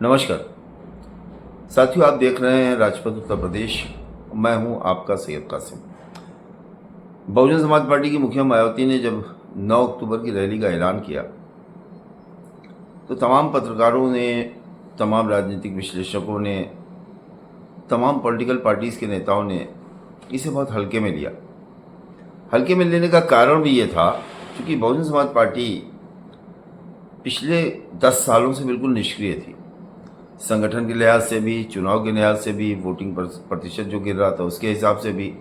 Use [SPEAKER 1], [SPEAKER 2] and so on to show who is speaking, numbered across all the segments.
[SPEAKER 1] नमस्कार साथियों, आप देख रहे हैं राजपथ उत्तर प्रदेश। मैं हूं आपका सैयद कासिम। बहुजन समाज पार्टी की मुखिया मायावती ने जब 9 अक्टूबर की रैली का ऐलान किया तो तमाम पत्रकारों ने, तमाम राजनीतिक विश्लेषकों ने, तमाम पॉलिटिकल पार्टीज़ के नेताओं ने इसे बहुत हल्के में लिया। हल्के में लेने का कारण भी ये था क्योंकि बहुजन समाज पार्टी पिछले 10 सालों से बिल्कुल निष्क्रिय थी। संगठन के लिहाज से भी, चुनाव के लिहाज से भी, वोटिंग प्रतिशत जो गिर रहा था उसके हिसाब से भी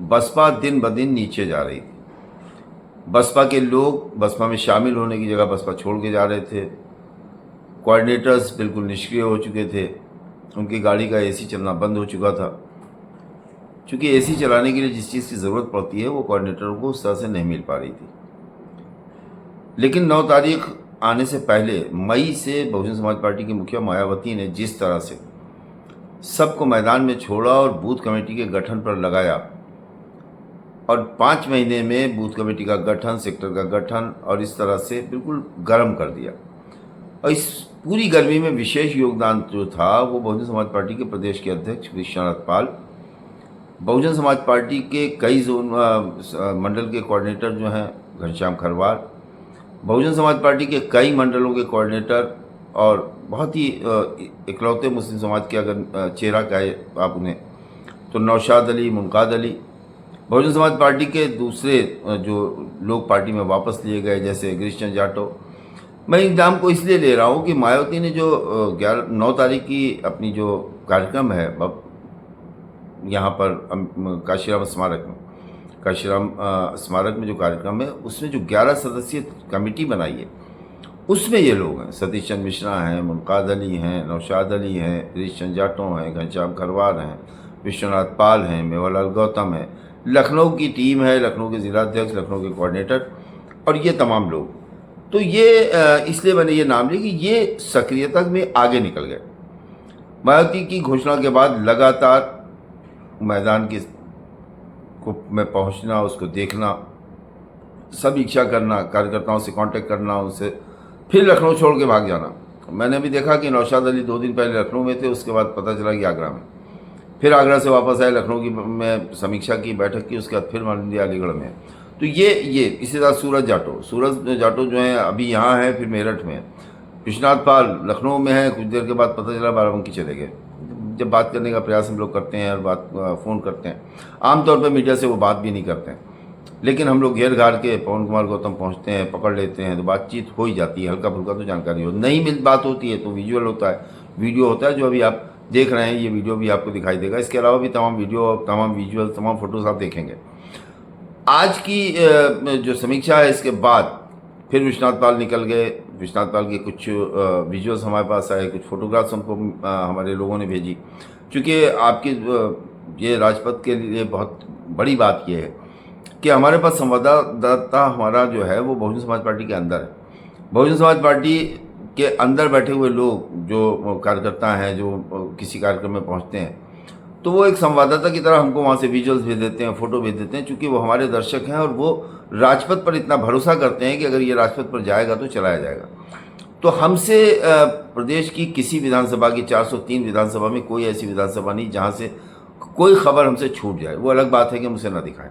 [SPEAKER 1] बसपा दिन ब दिन नीचे जा रही थी। बसपा के लोग बसपा में शामिल होने की जगह बसपा छोड़ के जा रहे थे। कोऑर्डिनेटर्स बिल्कुल निष्क्रिय हो चुके थे। उनकी गाड़ी का एसी चलना बंद हो चुका था। क्योंकि एसी चलाने के लिए जिस चीज़ की ज़रूरत पड़ती है वो कोऑर्डिनेटरों को उस तरह से नहीं मिल पा रही थी। लेकिन 9 तारीख आने से पहले मई से बहुजन समाज पार्टी की मुखिया मायावती ने जिस तरह से सबको मैदान में छोड़ा और बूथ कमेटी के गठन पर लगाया और 5 महीने में बूथ कमेटी का गठन, सेक्टर का गठन और इस तरह से बिल्कुल गर्म कर दिया। और इस पूरी गर्मी में विशेष योगदान जो था वो बहुजन समाज पार्टी के प्रदेश के अध्यक्ष विश्वनाथ पाल, बहुजन समाज पार्टी के कई जोन मंडल के कोऑर्डिनेटर जो हैं घनश्याम खरवार, बहुजन समाज पार्टी के कई मंडलों के कोऑर्डिनेटर और बहुत ही इकलौते मुस्लिम समाज के अगर चेहरा कहे आप उन्हें तो नौशाद अली, मुनकाद अली, बहुजन समाज पार्टी के दूसरे जो लोग पार्टी में वापस लिए गए जैसे गिरीश जाटो। मैं इन नाम को इसलिए ले रहा हूँ कि मायावती ने जो 9 तारीख की अपनी जो कार्यक्रम है यहाँ पर काशीराम स्मारक में, काशीराम स्मारक में जो कार्यक्रम है उसमें जो 11 सदस्यीय कमेटी बनाई है उसमें ये लोग हैं, सतीश चंद्र मिश्रा हैं, मुनकाद अली हैं, नौशाद अली हैं, गिरीश जाटो हैं, घनश्याम खरवार हैं, विश्वनाथ पाल हैं, मेवालाल गौतम हैं, लखनऊ की टीम है, लखनऊ के जिलाध्यक्ष, लखनऊ के कोऑर्डिनेटर और ये तमाम लोग। तो ये इसलिए मैंने ये नाम लिया कि ये सक्रियता में आगे निकल गए। मायावती की घोषणा के बाद लगातार मैदान की में पहुंचना, उसको देखना, समीक्षा करना, कार्यकर्ताओं से कांटेक्ट करना, उनसे फिर लखनऊ छोड़ के भाग जाना। मैंने भी देखा कि नौशाद अली 2 दिन पहले लखनऊ में थे, उसके बाद पता चला कि आगरा में, फिर आगरा से वापस आए, लखनऊ की में समीक्षा की, बैठक की, उसके बाद फिर मान लिया अलीगढ़ में। तो ये इसी तरह सूरज जाटो जो है अभी यहाँ है, फिर मेरठ में। विश्वनाथ पाल लखनऊ में है, कुछ देर के बाद पता चला बाराबंकी चले गए। जब बात करने का प्रयास हम लोग करते हैं और फ़ोन करते हैं, आमतौर पर मीडिया से वो बात भी नहीं करते हैं, लेकिन हम लोग घेर घार के पवन कुमार गौतम पहुंचते हैं, पकड़ लेते हैं, तो बातचीत हो ही जाती है, हल्का फुल्का तो जानकारी हो। नहीं बात होती है तो विजुअल होता है, वीडियो होता है, जो अभी आप देख रहे हैं ये वीडियो भी आपको दिखाई देगा। इसके अलावा भी तमाम वीडियो, तमाम विजुअल, तमाम फोटोज आप देखेंगे। आज की जो समीक्षा है इसके बाद फिर विश्वनाथ पाल निकल गए। विश्वनाथ पाल के कुछ विजुअल्स हमारे पास आए, कुछ फोटोग्राफ्स हमको हमारे लोगों ने भेजी। क्योंकि आपके ये राजपथ के लिए बहुत बड़ी बात यह है कि हमारे पास संवाददाता हमारा जो है वो बहुजन समाज पार्टी के अंदर है। बहुजन समाज पार्टी के अंदर बैठे हुए लोग जो कार्यकर्ता हैं, जो किसी कार्यक्रम में पहुंचते हैं, तो वो एक संवाददाता की तरह हमको वहाँ से विजुअल्स भेज देते हैं, फ़ोटो भेज देते हैं, चूँकि वो हमारे दर्शक हैं और वो राजपथ पर इतना भरोसा करते हैं कि अगर ये राजपथ पर जाएगा तो चलाया जाएगा। तो हमसे प्रदेश की किसी विधानसभा की 403 विधानसभा में कोई ऐसी विधानसभा नहीं जहाँ से कोई खबर हमसे छूट जाए। वो अलग बात है कि हम उसे ना दिखाएं।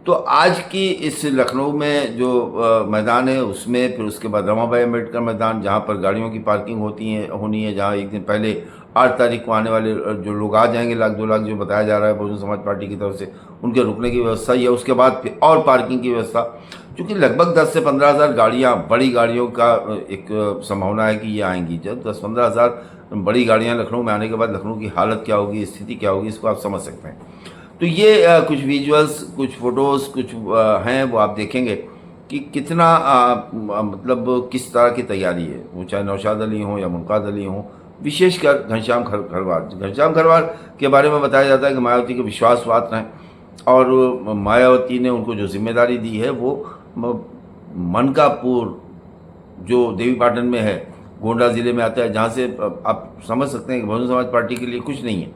[SPEAKER 1] तो आज की इस लखनऊ में जो मैदान है उसमें, फिर उसके बाद रमाबाई अम्बेडकर मैदान जहाँ पर गाड़ियों की पार्किंग होनी है, जहाँ एक दिन पहले 8 तारीख को आने वाले जो लोग आ जाएंगे, 1-2 लाख जो बताया जा रहा है बहुजन समाज पार्टी की तरफ से, उनके रुकने की व्यवस्था या उसके बाद फिर और पार्किंग की व्यवस्था। क्योंकि लगभग 10 से 15 हज़ार गाड़ियाँ, बड़ी गाड़ियों का एक संभावना है कि ये आएंगी। जब 10-15 हज़ार बड़ी गाड़ियाँ लखनऊ में आने के बाद लखनऊ की हालत क्या होगी, स्थिति क्या होगी, इसको आप समझ सकते हैं। तो ये कुछ विजुअल्स, कुछ फ़ोटोज़, कुछ हैं वो आप देखेंगे कि कितना मतलब किस तरह की तैयारी है। वो चाहे नौशाद अली हों या मुनकाद अली हों, विशेषकर घनश्याम खरवार के बारे में बताया जाता है कि मायावती के विश्वासपात्र हैं और मायावती ने उनको जो जिम्मेदारी दी है वो मनकापुर जो देवीपाटन में है, गोंडा ज़िले में आता है, जहाँ से आप समझ सकते हैं कि बहुजन समाज पार्टी के लिए कुछ नहीं है।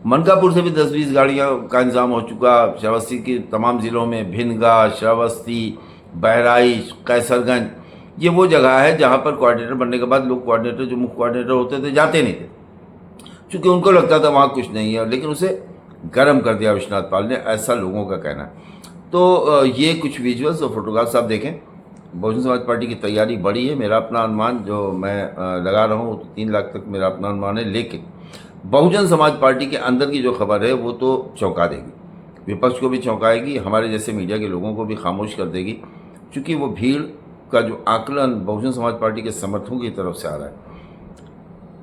[SPEAKER 1] मनकापुर से भी 10-20 गाड़ियों का इंतजाम हो चुका। श्रावस्ती के तमाम ज़िलों में भिनगा, श्रावस्ती, बहराइच, कैसरगंज, ये वो जगह है जहाँ पर कोऑर्डिनेटर बनने के बाद लोग कोऑर्डिनेटर, जो मुख्य कोऑर्डिनेटर होते थे, जाते नहीं थे, क्योंकि उनको लगता था वहाँ कुछ नहीं है, लेकिन उसे गर्म कर दिया विश्वनाथ पाल ने, ऐसा लोगों का कहना है। तो ये कुछ विजुअल्स और फोटोग्राफ्स आप देखें। बहुजन समाज पार्टी की तैयारी बड़ी है। मेरा अपना अनुमान जो मैं लगा रहा हूँ तो 3 लाख तक मेरा अपना अनुमान है, लेकिन बहुजन समाज पार्टी के अंदर की जो खबर है वो तो चौंका देगी, विपक्ष को भी चौंकाएगी, हमारे जैसे मीडिया के लोगों को भी खामोश कर देगी, क्योंकि वो भीड़ का जो आकलन बहुजन समाज पार्टी के समर्थकों की तरफ से आ रहा है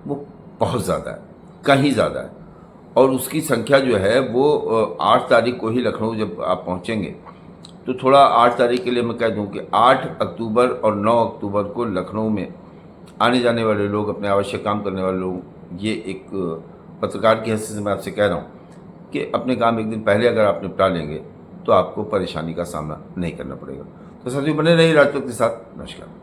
[SPEAKER 1] वो बहुत ज़्यादा है, कहीं ज़्यादा है। और उसकी संख्या जो है वो 8 तारीख को ही लखनऊ जब आप पहुँचेंगे तो थोड़ा 8 तारीख के लिए मैं कह दूं कि 8 अक्टूबर और 9 अक्टूबर को लखनऊ में आने जाने वाले लोग, अपने आवश्यक काम करने वाले लोग, ये एक पत्रकार की हैसियत से मैं आपसे कह रहा हूँ कि अपने काम एक दिन पहले अगर आप निपटा लेंगे तो आपको परेशानी का सामना नहीं करना पड़ेगा। तो साथियों, बने रहिए राजपथ के साथ। नमस्कार।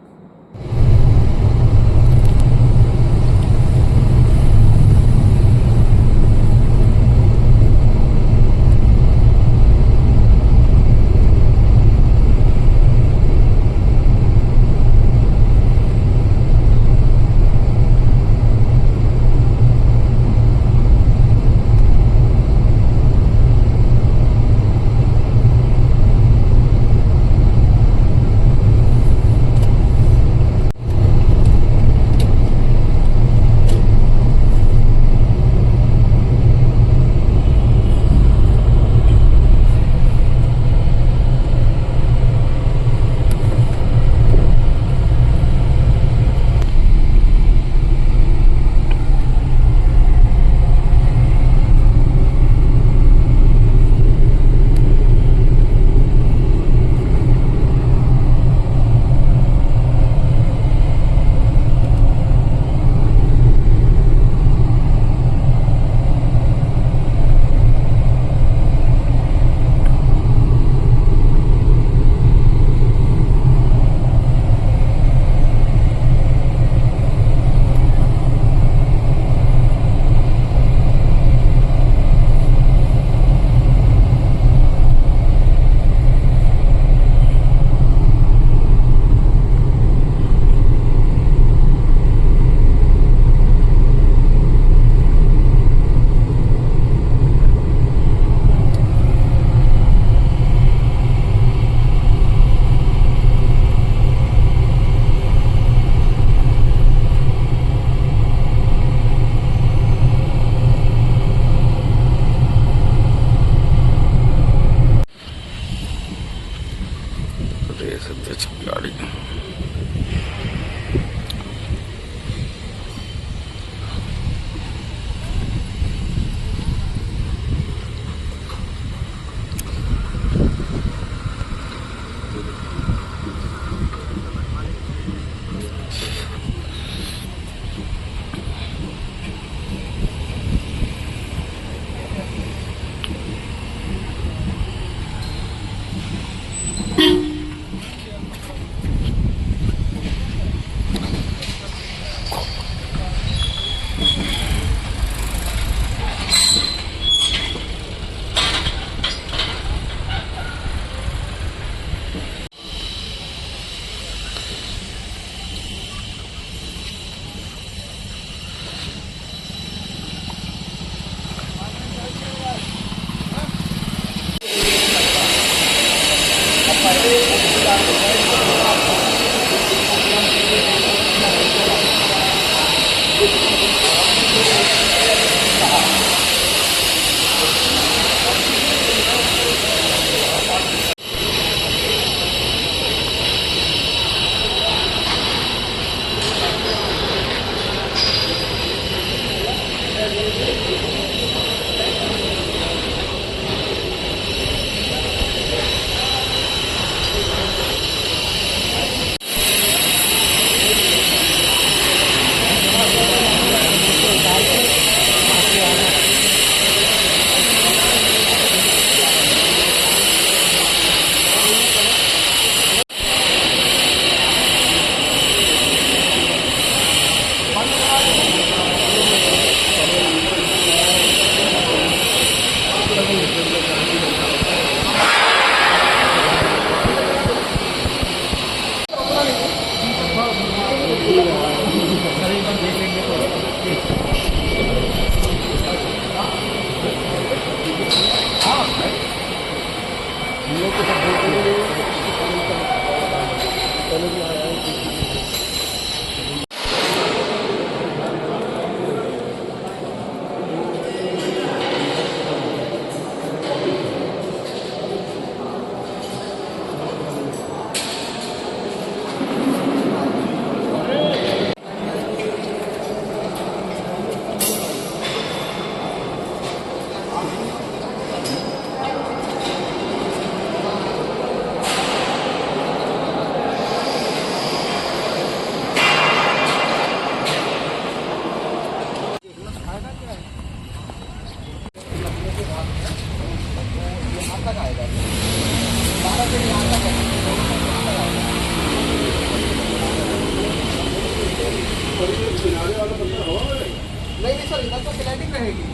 [SPEAKER 2] नहीं नहीं सर, इधर तो स्लैडिंग रहेगी,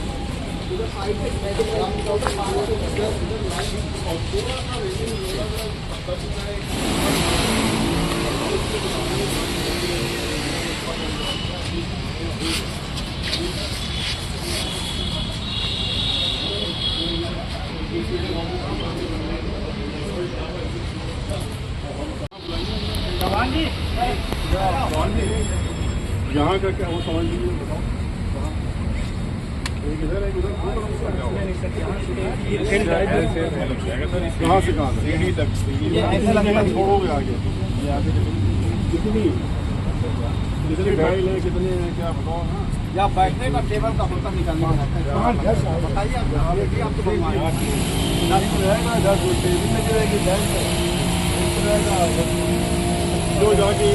[SPEAKER 2] इधर साइड पे स्लैडिंग रहेगी, उधर
[SPEAKER 3] यहाँ का क्या वो समझ लीजिए, बताओ एक इधर एक उधर कहाँ से कहाँ छोड़ोगे आगे कितनी फाइल है, कितने हैं क्या बताओ ना।
[SPEAKER 2] या बैठने का टेबल का होता निकालना है, बताइए आप, आपको
[SPEAKER 3] रहेगा 10 टेबल में गिरेगी, जो जाके